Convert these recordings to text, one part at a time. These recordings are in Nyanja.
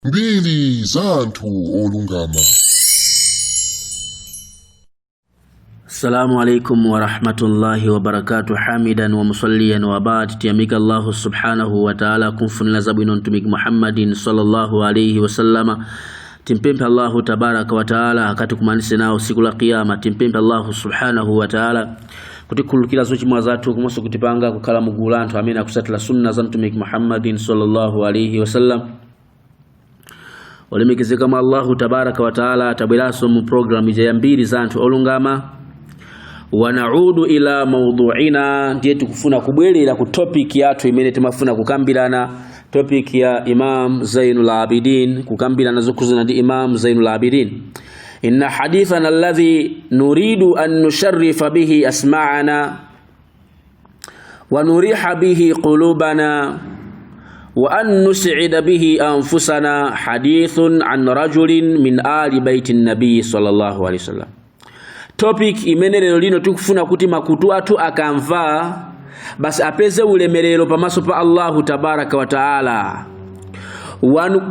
mbili za anthu olungama. Assalamu alaikum wa rahmatullahi wa barakatuh. Hamidan wa musalliyan wa ba'd. Tiyamika Allah subhanahu wa ta'ala kumfunila zabwino mtumiki Muhammadin sallallahu alayhi wa sallama. Timpempe Allah tabaraka wa ta'ala akati kumanise nao siku la kiyama. Timpempe Allah subhanahu wa ta'ala kutikulukila zochi mwazatu kumoso kutipanga kukala mugulantu amina kusatila sunna za mtumiki Muhammadin sallallahu alayhi wa sallam. Olemekeze kama Allah tabaraka wa ta'ala tabiraso mu program ija mbili za anthu olungama. Wa na'udu ila mawdu'ina, ndiye tukufuna kubwelera ku topic yathu imene timafuna kukambirana, topic ya Imam Zainul Abidin, kukambirana zokuzana ndi Imam Zainul Abidin. Inna hadithana alladhi nuridu an nusharrifa bihi asma'ana wa nuriha bihi qulubana wa an nus'ida bihi anfusana hadithun an rajulin min ali baitin nabiy sallallahu alaihi wasallam. Topic imene lero lino tukufuna kuti makutu athu akamva basi apeze ulemerero pamaso pa Allahu tabaraka wa taala.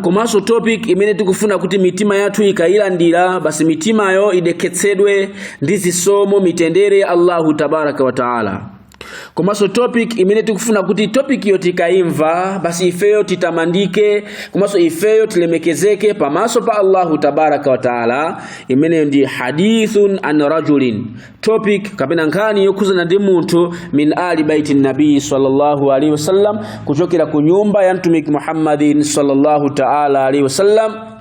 Komanso topic imene tukufuna kuti mitima yathu ikailandira basi mitima yo ideketsedwe ndi zisomo mitendere ya Allahu tabaraka wa taala. Komanso topic imene tikufuna kuti topic yo tikaimva basi ifeyo titamandike, komanso ifeyo tilemekezeke pamaso pa Allahu tabaraka wa taala, imene ndi hadithun an rajulin, topic kapena nkhani yokhuzana ndi munthu min ali baitin nabii sallallahu alaihi wasallam, kuchokera ku nyumba ya mtumiki Muhammadin sallallahu ta'ala alaihi wasallam.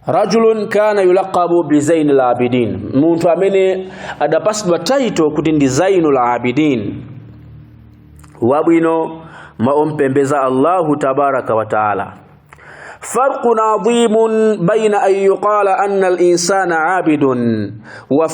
Rajulun kana yulaqabu bi Zainul Abidin, muntu amene adapasidwa title kuti ndi Zainul Abidin, wabwino maompembeza Allahu tabaraka wa taala. Farqun adhimun bayna an yuqala anna al-insana abidun wa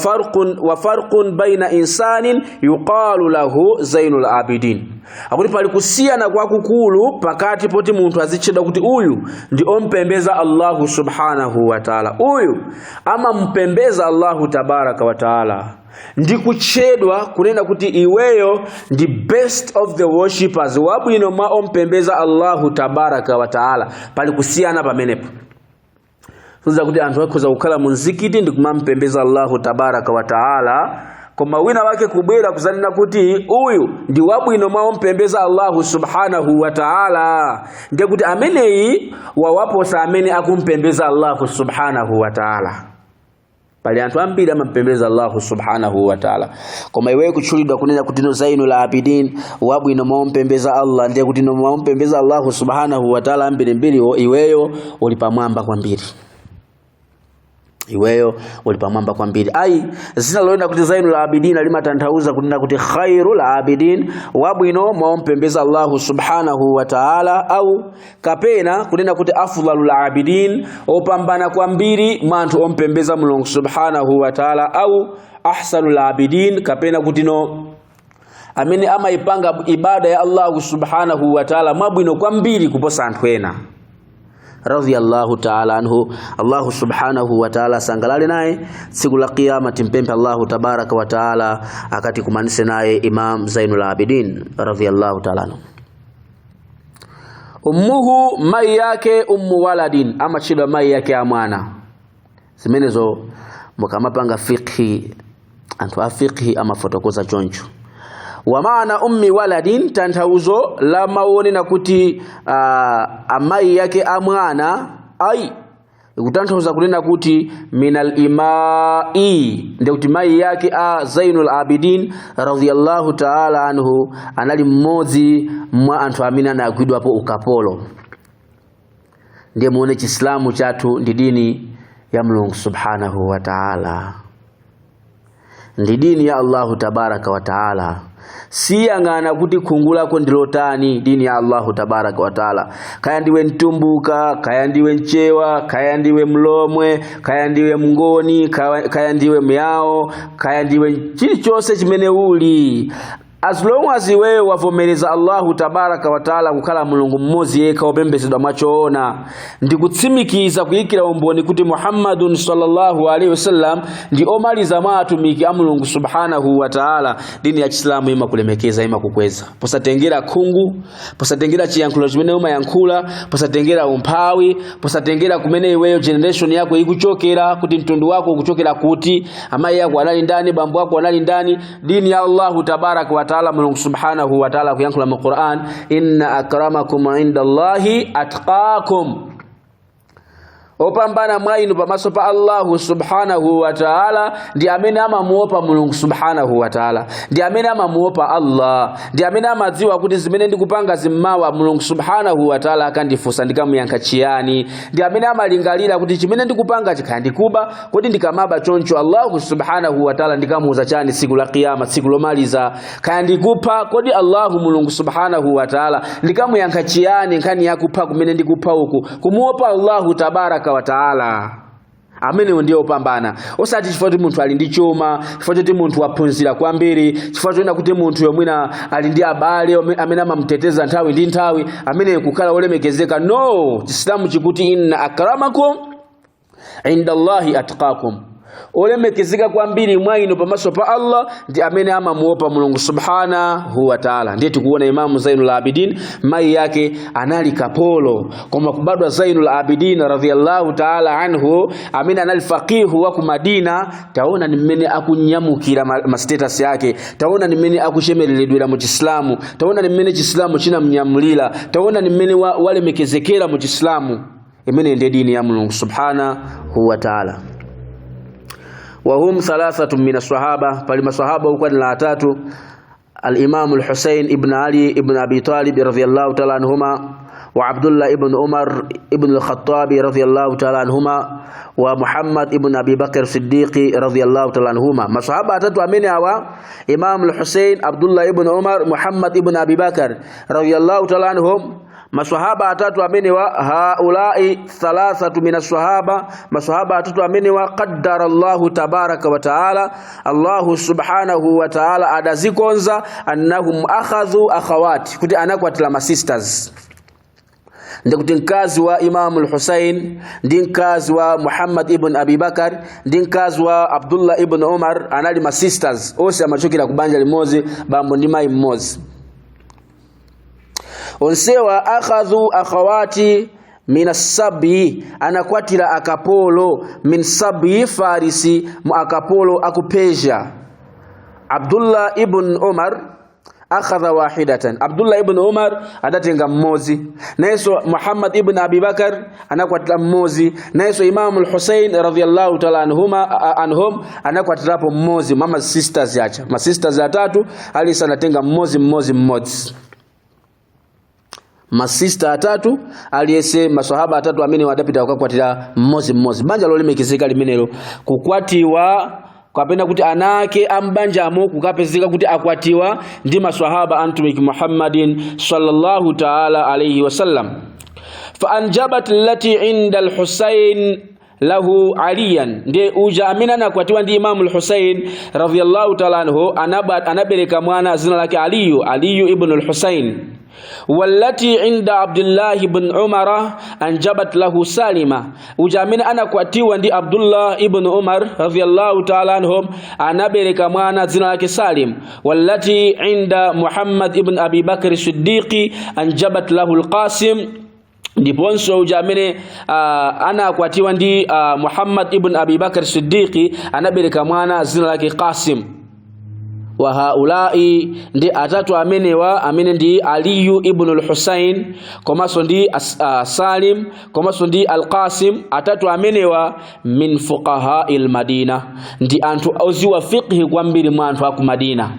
farqun bayna insanin yuqalu lahu Zainul Abidin. Akuti pali kusiyana kwa kukulu pakati poti muntu azitchedwa kuti uyu ndi ompembeza Allahu subhanahu wa ta'ala, uyu ama mpembeza Allahu tabaraka wa ta'ala, ndi kutchedwa kunena kuti iweyo ndi best of the worshippers, wabwino ma ompembeza Allahu tabaraka wa ta'ala. Pali kusiyana pamenepo. Funza kuti anthu akhoza kukhala mu mzikiti ndi kumampembeza Allahu tabaraka wa ta'ala, koma wina wake kubwera kuzanena kuti uyu ndi wabwino maompembeza Allahu subhanahu wa ta'ala, ndiye kuti ameneyi wawaposa amene akumpembeza Allahu subhanahu wa ta'ala. Pali anthu ambiri amampembeza Allahu subhanahu wa ta'ala, koma iwe kutchulidwa kunena kuti no Zainul Abidin, wabwino maompembeza Allah, ndiye kuti no maompembeza Allahu subhanahu wa ta'ala ambiri iweyo uli pamwamba kwambiri. Iweyo ulipamwamba kwambiri. Ai zina loenda kuti Zainul Abidin alimatanthauza kunena kuti khairul abidin, wabwino maompembeza Allahu subhanahu wa ta'ala, au kapena kunena kuti afdalul abidin, opambana kwambiri manthu ompembeza Mulungu subhanahu wa ta'ala, au ahsanul abidin, kapena kuti no amene amaipanga ibada ya Allahu subhanahu wa ta'ala mabwino kwambiri kuposa anthu ena. Radhiyallahu ta'ala anhu. Allahu subhanahu wa ta'ala sangalale naye siku la kiyama, timpempe Allahu tabaraka wa ta'ala akati kumanise naye Imam Zainul Abidin radhiyallahu ta'ala anhu. Ummuhu, mai yake ummu waladin, ama chidwa mai yake ya mwana. Zimenezo mukamapanga fiqhi, anthu afiqhi ama fotokoza choncho. Wa maana ummi waladin, tanthauzo la maoni na kuti amai yake amwana, ai kutanthauza kunena kuti minal imai, ndio kuti mai yake Zainul Abidin radhiyallahu ta'ala anhu anali mmodzi mwa anthu amene anagwidwapo ukapolo. Ndiye muone Chiislamu chathu ndi dini ya Mulungu subhanahu wa ta'ala, ndi dini ya Allahu tabaraka wa ta'ala. Si yangana kuti khungulako ndilotani, dini ya Allahu tabaraka wa ta'ala. Kaya ndiwe ntumbuka, kaya ndiwe nchewa, kaya ndiwe mlomwe, kaya ndiwe mngoni, kaya ndiwe myao, kaya ndiwe chilichonse chimene uli, as long as wewe wavomereza Allahu tabaraka wa taala kukala mulungu mmozi yeka opembezedwa mwachoona ndi kutsimikiza kuyikira umboni kuti Muhammadun sallallahu alaihi wasallam ndi omaliza mwatumiki a Mulungu subhanahu wa taala, dini ya Islamu ima kulemekeza ima kukweza. Posatengera khungu, posatengera chiyankhulo chimene umayankhula, posatengera umphawi, posatengera kumene iweyo generation yako ikuchokera, kuti mtundu wako ukuchokera kuti, amayi yako anali ndani, bambo wako anali ndani. Dini ya Allahu tabaraka wa taala Mulungu subhanahu wa taala kuyankhula mu Qur'an, inna akramakum indallahi atqakum. Opambana mwainu pamaso pa Allahu subhanahu wa ta'ala ndi amene amamuopa Mulungu subhanahu wa ta'ala, ndi amene amamuopa Allah, ndi amene amadziwa kuti zimene ndikupanga zimmawa Mulungu subhanahu wa ta'ala akandifunsa ndikamuyankha chiyani, ndi amene amalingalira kuti chimene ndikupanga chikandikuba kodi ndikamaba choncho Allahu subhanahu wa ta'ala ndikamuuza chani siku la kiyama, siku lomaliza. Kandikupa kodi Allahu Mulungu subhanahu wa ta'ala ndikamuyankha chiyani nkhani yakupha kumene ndikupha uku. Kumuopa Allahu tabaraka wa taala amene ndiye opambana. Osati chifukwa kuti munthu ali ndi chuma, chifukwa kuti munthu waphunzira kwambiri, chifukwa kuti kuti munthu yomwina ali ndi abale amene amamuteteza nthawi ndi nthawi, amene kukhala olemekezeka. No, Islamu chikuti inna akramakum indallahi atqakum. Olemekezeka kwambiri mwaino pamaso pa Allah ndi amene amamuopa Mulungu subhanahu wa ta'ala. Ndiye tikuona Imamu Zainul Abidin mai yake anali kapolo, koma kubadwa Zainul Abidin radhiyallahu ta'ala anhu amene anali faqihu wa ku Madina. Taona ni mmene akunyamukira ma status yake, taona ni mmene akushemereledwera mu Islamu, taona ni mmene Islamu chinamnyamulira, taona ni mmene walemekezekera mu Islamu. Imene ndiye dini ya Mulungu subhanahu wa ta'ala. وهم ثلاثة من الصحابة فلما صحابة وكان العتات الإمام الحسين ابن علي ابن أبي طالب رضي الله تعالى عنهما، وعبد الله ابن عمر ابن الخطاب رضي الله تعالى عنهما، ومحمد ابن أبي بكر الصديق رضي الله تعالى عنهما. ما صحابة عتات أمين أوا إمام الحسين عبد الله ابن عمر محمد ابن أبي بكر رضي الله تعالى عنهم. Maswahaba atatu amene wa haulai thalathatu minas swahaba, maswahaba atatu amene wa qaddara Allahu tabaraka wa taala, Allahu subhanahu wa taala adazikonza annahum akhadhu akhawati, kuti anakwatila ma sisters. Ndi kuti mkazi wa Imam al-Husayn, ndi mkazi wa Muhammad ibn Abi Bakar, ndi mkazi wa Abdullah ibn Umar anali ma sisters, ose amachokera kubanja limozi, bambo ndi mai mmozi. Onsewa akhadhu akhawati minas sabi, anakwatira akapolo min sabi farisi mu akapolo akupeja. Abdullah ibn Umar akhadha wahidatan, Abdullah ibn Umar adatenga mmozi. Naiso Muhammad ibn Abi Bakar anakwatira mmozi. Naiso Imam al-Husayn radhiyallahu ta'ala anhum anakwatirapo mmozi. Mama sisters yacha, ma sisters atatu alisa anatenga mmozi. Masista atatu aliyese maswahaba atatu amene wadapita kukwatira mmozi. Banja lolemekezeka limenelo kukwatiwa kapena kuti anake ambanjamo kukapezeka kuti akwatiwa ndi maswahaba antumiki Muhammadin sallallahu ta'ala alayhi wasallam. Fa anjabat allati inda al-Husayn lahu aliyan, ndiye uja amina nakwatiwa ndi Imam al-Husayn radhiyallahu ta'ala anhu anabereka mwana zina lake Aliyu ibn al-Husayn. Wallati inda Abdullah ibn Umar anjabat lahu Salima, uja amina anakwatiwa ndi Abdullah ibn Umar radhiyallahu ta'ala anhum anabereka mwana zina lake Salim. Wallati inda Muhammad ibn Abi Bakr as-Siddiq anjabat lahu al-Qasim, ndiponso uja amene anakwatiwa ndi Muhammad ibn Abi Bakr as-Siddiq anabereka mwana zina lake Qasim. Wa haulai ndi atatu amene ndi Aliyu ibn al-Husayn, komaso ndi Salim, komaso ndi al-Qasim. Atatu amenewa min fuqaha'il Madina, ndi anthu oziwa fiqhi kwambiri mwa anthu aku Madina.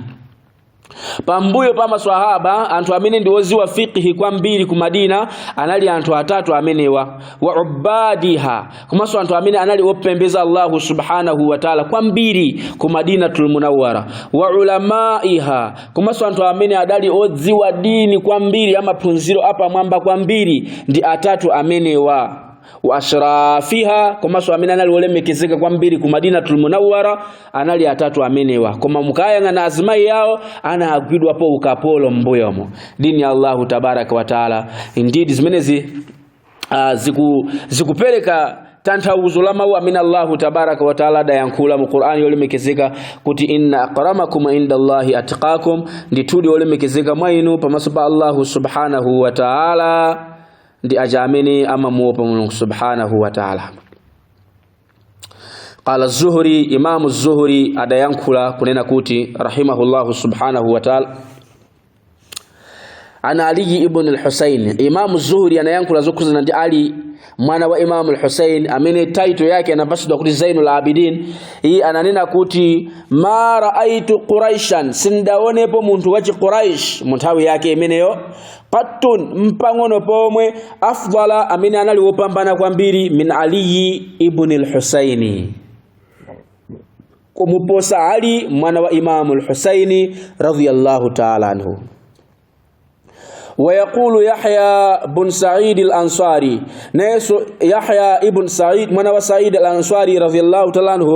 Pambuyo pa maswahaba anthu amene ndi oziwa fiqhi kwambiri ku Madina anali anthu atatu amenewa. Wa ubadiha, komanso anthu amene anali opembeza Allahu subhanahu wa ta'ala kwambiri ku Madinatul Munawwara. Wa ulamaiha, komanso anthu amene adali odziwa dini kwambiri, amaphunziro apa mwamba kwambiri, ndi atatu amenewa. wa ashrafiha komaso amene anali olemekezeka kwambiri ku Madinatul Munawwara anali atatu amenewa koma mukayanga na azimai yawo anagwidwa po ukapolo mbuyomo. Dini ya Allahu tabaraka wa taala indeed zimenezi zikupeleka tanthauzo la mawu amene Allahu tabaraka wa taala dayankhula mu Qur'ani yolemekezeka kuti inna akramakum indallahi atqakum, ndithudi olemekezeka mwa inu pamaso pa Allahu subhanahu wa taala ndi aja amene amamuopa Mulungu subhanahu wa taala. Qala az-Zuhri, Imam az-Zuhri adayankhula kunena kuti rahimahullahu subhanahu wa taala ana Ali ibn al-Husayn. Imam az-Zuhri anayankula zokuzana ndi Ali mwana wa Imam al-Husayn amene title yake anapaswa kuti Zainul Abidin. Hii ananena kuti ma raaitu Quraishan, sindaonepo muntu wachi Quraish munthawi yake imeneyo qattun mpangono pomwe afdala amene anali wopambana kwambiri min Ali ibn al-Husayn, kumuposa Ali mwana wa Imam al-Husayn radhiyallahu ta'ala anhu. ويقول يحيى بن سعيد الأنصاري، نيس يحيى ابن سعيد من وسعيد الأنصاري رضي الله تعالى عنه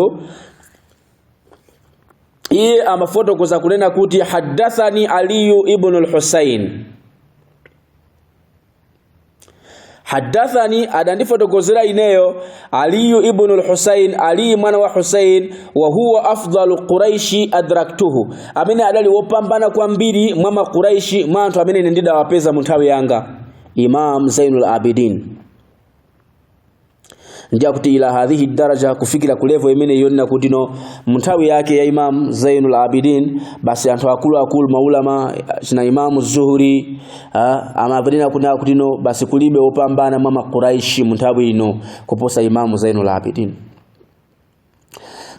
amafoto kuza kunena kuti hadathani Ali ibn al-Husayn. Hadathani adandifotokozera ineyo Ali ibn al-Husayn, Ali mwana wa Husayn, wa huwa afdalu Quraishi adraktuhu, amene adali wopambana kwambiri mwa Quraishi manthu amene ndida wapeza munthawi yanga Imam Zainul Abidin. Ndia kuti ila hadhihi daraja kufikira ku level imene yonna kuti no munthawi yake ya Imam Zainul Abidin basi anthu akulu maulama china Imam az-Zuhri amavina kuna kuti no basi kulibe wopambana mwa Quraishi munthawi ino kuposa Imam Zainul Abidin.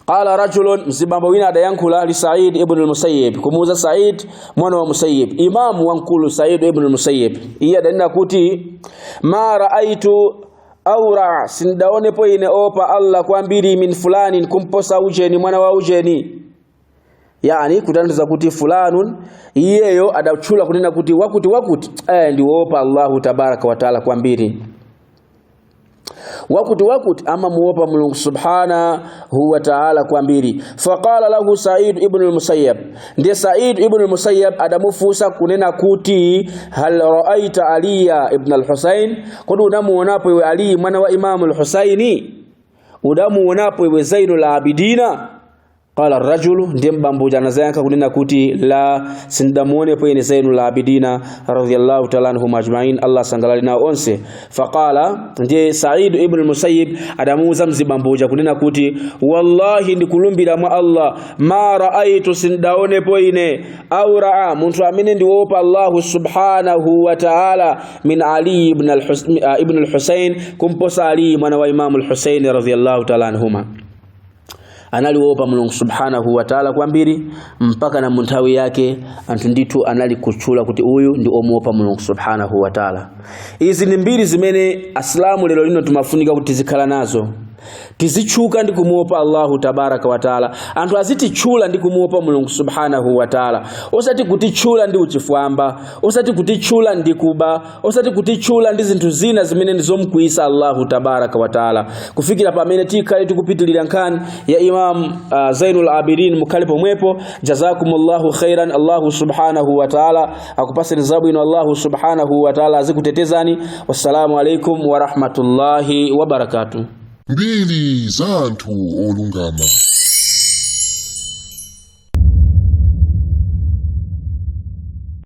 Qala rajulun, mzibambo wina adayankula li Sa'id ibn al-Musayyib, kumuza Sa'id mwana wa Musayyib, Imam wankulu Sa'id ibn al-Musayyib. Iya adanena kuti ma raaitu aura, sindaone po ine opa Allah kwambiri min fulani kumposa ujeni mwana wa ujeni. Yani kutandiza kuti fulanun iyeyo adachula kunena kuti wakuti ndi opa Allahu tabaraka wa taala kwambiri. Wakuti ama muopa Mulungu subhanahu wa ta'ala kwambiri. Faqala lahu Sa'id ibn al-Musayyab, ndiye Sa'id ibn al-Musayyab adamufusa kunena kuti hal ra'aita Aliya ibn al-Husayn, kodi unamuonapo iwe Ali mwana wa Imam al-Husaini, unamuonapo iwe Zainul Abidina? Qala ar-rajulu, ndiye mbambuja anazayanka kunena kuti la, sindamuone po ine Zainul Abidina radhiyallahu ta'ala anhum ajma'in, Allah sangalali na onse. Faqala, ndiye Sa'id ibn al-Musayyib adamuza mzibambuja kunena kuti wallahi ndikulumbira mwa Allah ma raaitu, sindaone po ine au raa muntu amene ndiwopa Allah subhanahu wa ta'ala min Ali ibn al-Husayn kumposa Ali mwana wa Imam al-Husayn radhiyallahu ta'ala anhuma. Anali wopa Mulungu subhanahu wa ta'ala kwambiri mpaka na munthawi yake anthu nditu anali kuchula kuti uyu ndi omuopa Mulungu subhanahu wa ta'ala. Izi ni mbiri zimene Islamu lero lino tumafunika kuti zikhala nazo. Tizichuka ndi kumuopa Allahu tabaraka wa taala. Anthu azitichula ndi kumuopa Mulungu subhanahu wa taala. Osati kutichula ndi uchifwamba, osati kutichula ndi kuba, osati kutichula ndi zinthu zina zimene ndizomkuisa Allahu tabaraka wa taala. Kufikira pamene tikale tikupitilira nkhani ya Imam Zainul Abidin mukhale pomwepo. Jazakumullahu khairan. Allahu subhanahu wa taala akupaseni zabwino. Allahu subhanahu wa taala azikutetezani. Wassalamu alaikum wa rahmatullahi wa barakatuh. Mbili za anthu olungama.